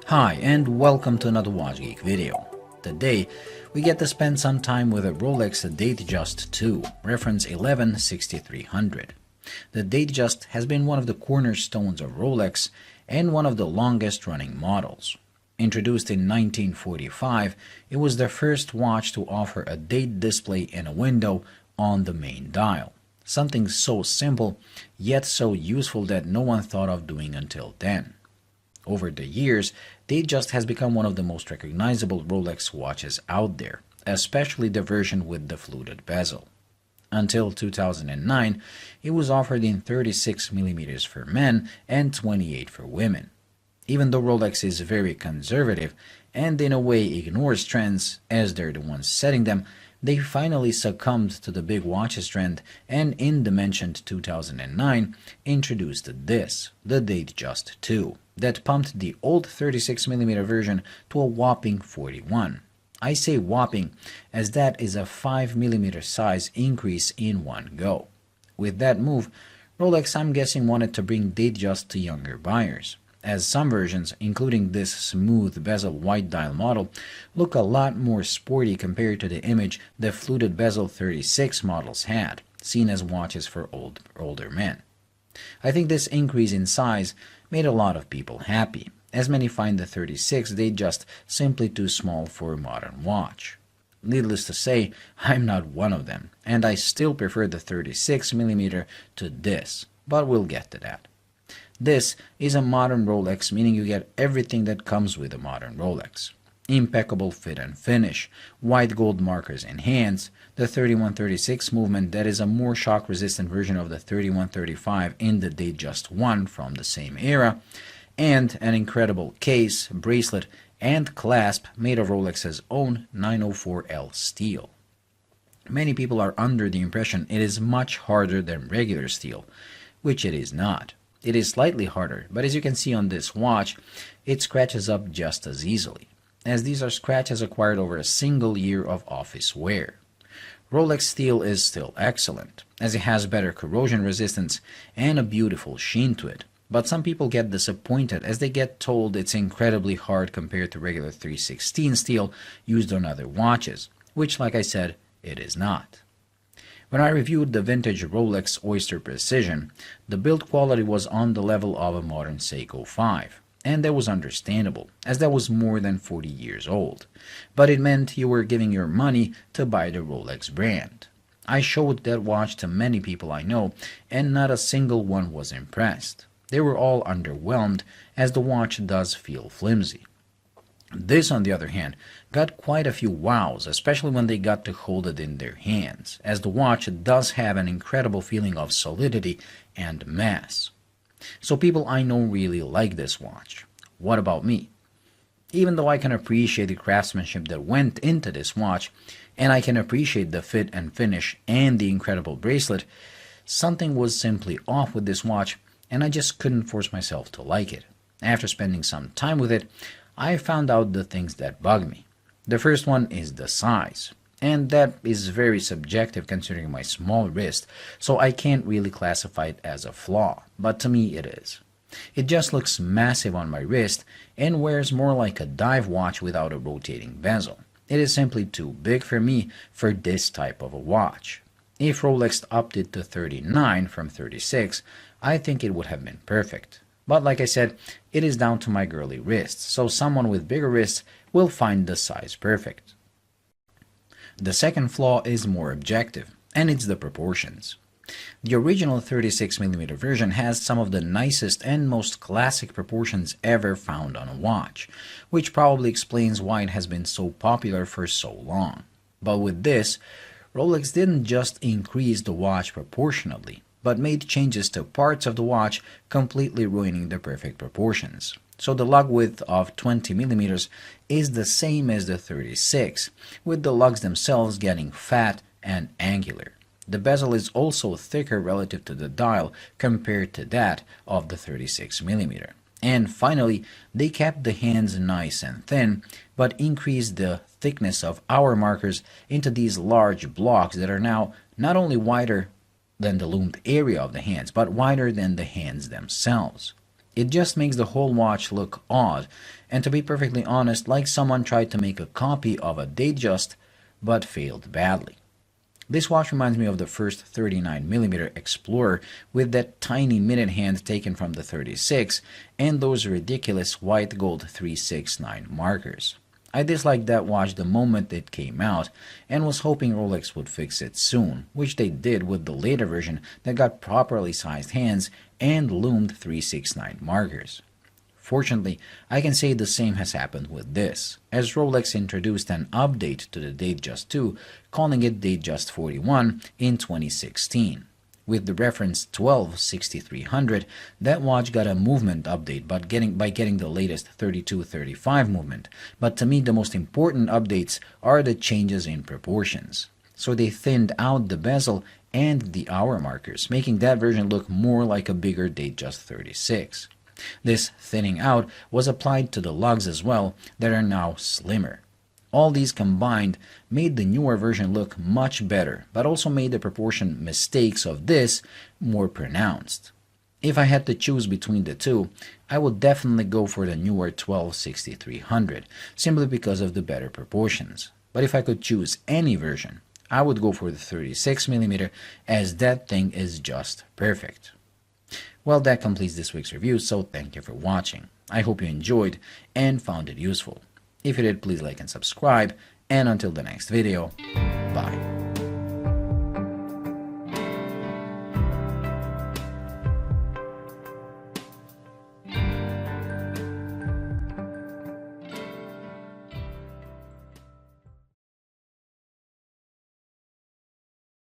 Hi and welcome to another Watch Geek video. Today we get to spend some time with a Rolex Datejust II, reference 11-6300. The Datejust has been one of the cornerstones of Rolex and one of the longest running models. Introduced in 1945, it was the first watch to offer a date display in a window on the main dial. Something so simple, yet so useful that no one thought of doing until then. Over the years, Datejust has become one of the most recognizable Rolex watches out there, especially the version with the fluted bezel. Until 2009, it was offered in 36mm for men and 28 for women. Even though Rolex is very conservative and in a way ignores trends as they're the ones setting them, they finally succumbed to the big watches trend and in the mentioned 2009 introduced this, the Datejust II, that pumped the old 36mm version to a whopping 41. I say whopping as that is a 5mm size increase in one go. With that move, Rolex I'm guessing wanted to bring Datejust to younger buyers, as some versions, including this smooth bezel white dial model, look a lot more sporty compared to the image the fluted bezel 36 models had, seen as watches for older men. I think this increase in size made a lot of people happy, as many find the 36 Datejust simply too small for a modern watch. Needless to say, I'm not one of them, and I still prefer the 36mm to this, but we'll get to that. This is a modern Rolex, meaning you get everything that comes with a modern Rolex. Impeccable fit and finish, white gold markers in hands, the 3136 movement that is a more shock-resistant version of the 3135 in the Datejust I from the same era, and an incredible case, bracelet, and clasp made of Rolex's own 904L steel. Many people are under the impression it is much harder than regular steel, which it is not. It is slightly harder, but as you can see on this watch, it scratches up just as easily, as these are scratches acquired over a single year of office wear. Rolex steel is still excellent, as it has better corrosion resistance and a beautiful sheen to it, but some people get disappointed as they get told it's incredibly hard compared to regular 316 steel used on other watches, which, like I said, it is not. When I reviewed the vintage Rolex Oyster Precision, the build quality was on the level of a modern Seiko 5, and that was understandable, as that was more than 40 years old. But it meant you were giving your money to buy the Rolex brand. I showed that watch to many people I know, and not a single one was impressed. They were all underwhelmed, as the watch does feel flimsy. This, on the other hand, got quite a few wows, especially when they got to hold it in their hands, as the watch does have an incredible feeling of solidity and mass. So people I know really like this watch. What about me? Even though I can appreciate the craftsmanship that went into this watch, and I can appreciate the fit and finish and the incredible bracelet, something was simply off with this watch, and I just couldn't force myself to like it. After spending some time with it, I found out the things that bug me. The first one is the size, and that is very subjective considering my small wrist, so I can't really classify it as a flaw, but to me it is. It just looks massive on my wrist and wears more like a dive watch without a rotating bezel. It is simply too big for me for this type of a watch. If Rolex opted to 39 from 36, I think it would have been perfect. But like I said, it is down to my girly wrists, so someone with bigger wrists will find the size perfect. The second flaw is more objective, and it's the proportions. The original 36mm version has some of the nicest and most classic proportions ever found on a watch, which probably explains why it has been so popular for so long. But with this, Rolex didn't just increase the watch proportionally, but made changes to parts of the watch, completely ruining the perfect proportions. So the lug width of 20mm is the same as the 36, with the lugs themselves getting fat and angular. The bezel is also thicker relative to the dial compared to that of the 36mm. And finally, they kept the hands nice and thin, but increased the thickness of hour markers into these large blocks that are now not only wider than the loomed area of the hands, but wider than the hands themselves. It just makes the whole watch look odd, and to be perfectly honest, like someone tried to make a copy of a Datejust but failed badly. This watch reminds me of the first 39mm Explorer with that tiny minute hand taken from the 36 and those ridiculous white gold 369 markers. I disliked that watch the moment it came out and was hoping Rolex would fix it soon, which they did with the later version that got properly sized hands and loomed 369 markers. Fortunately, I can say the same has happened with this, as Rolex introduced an update to the Datejust II, calling it Datejust 41 in 2016. With the reference 12-6300, that watch got a movement update by getting the latest 32-35 movement, but to me the most important updates are the changes in proportions. So they thinned out the bezel and the hour markers, making that version look more like a bigger Datejust 36. This thinning out was applied to the lugs as well, that are now slimmer. All these combined made the newer version look much better, but also made the proportion mistakes of this more pronounced. If I had to choose between the two, I would definitely go for the newer 12-6300, simply because of the better proportions. But if I could choose any version, I would go for the 36mm, as that thing is just perfect. Well, that completes this week's review, so thank you for watching. I hope you enjoyed and found it useful. If you did, please like and subscribe, and until the next video, bye.